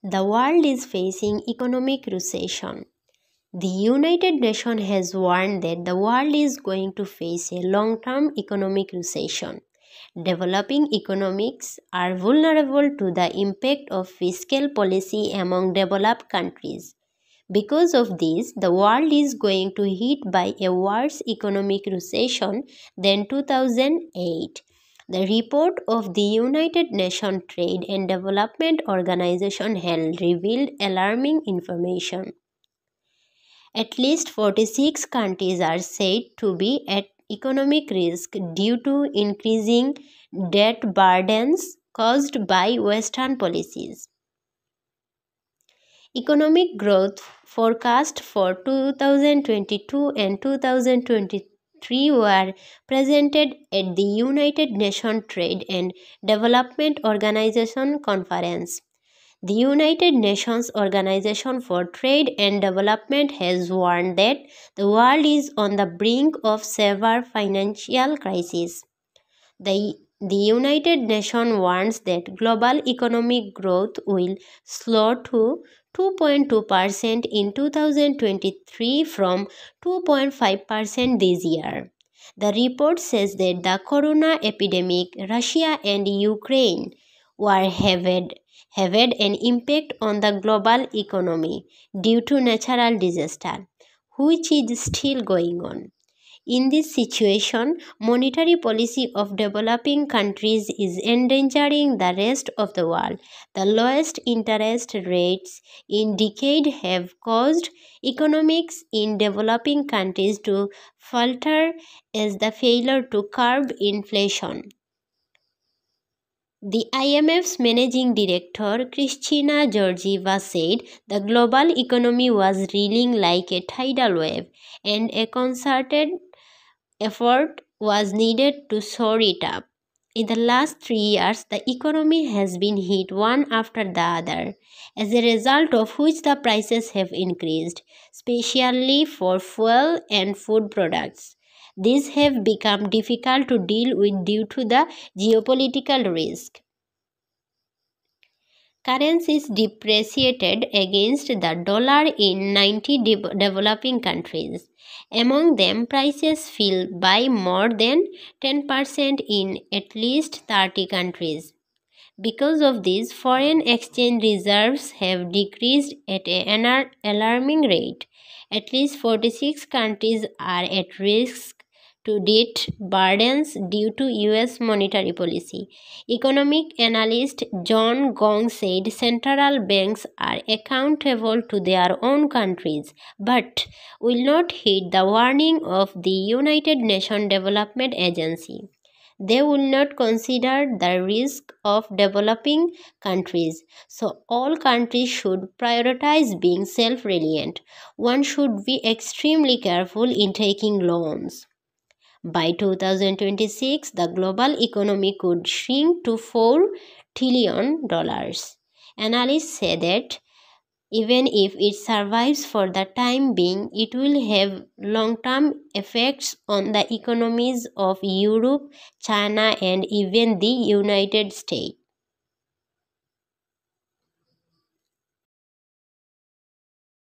The world is facing economic recession. The United Nations has warned that the world is going to face a long-term economic recession. Developing economies are vulnerable to the impact of fiscal policy among developed countries. Because of this, the world is going to hit by a worse economic recession than 2008. The report of the United Nations Trade and Development Organization held revealed alarming information. At least 46 countries are said to be at economic risk due to increasing debt burdens caused by Western policies. Economic growth forecasts for 2022 and 2023 were presented at the United Nations Trade and Development Organization conference. The United Nations Organization for Trade and Development has warned that the world is on the brink of severe financial crisis. The United Nations warns that global economic growth will slow to 2.2% in 2023 from 2.5% this year. The report says that the corona epidemic, Russia and Ukraine war have had an impact on the global economy due to natural disaster, which is still going on. In this situation, monetary policy of developing countries is endangering the rest of the world. The lowest interest rates in decades have caused economics in developing countries to falter as the failure to curb inflation. The IMF's managing director, Christina Georgieva, said the global economy was reeling like a tidal wave and a concerted effort was needed to shore it up. In the last 3 years, the economy has been hit one after the other, as a result of which the prices have increased, especially for fuel and food products. These have become difficult to deal with due to the geopolitical risk. Currencies depreciated against the dollar in 90 developing countries. Among them, prices fell by more than 10% in at least 30 countries. Because of this, foreign exchange reserves have decreased at an alarming rate. At least 46 countries are at risk to debt burdens due to US monetary policy. Economic analyst John Gong said central banks are accountable to their own countries but will not heed the warning of the United Nations Development Agency. They will not consider the risk of developing countries. So, all countries should prioritize being self reliant. One should be extremely careful in taking loans. By 2026, the global economy could shrink to $4 trillion. Analysts say that even if it survives for the time being, it will have long-term effects on the economies of Europe, China, and even the United States.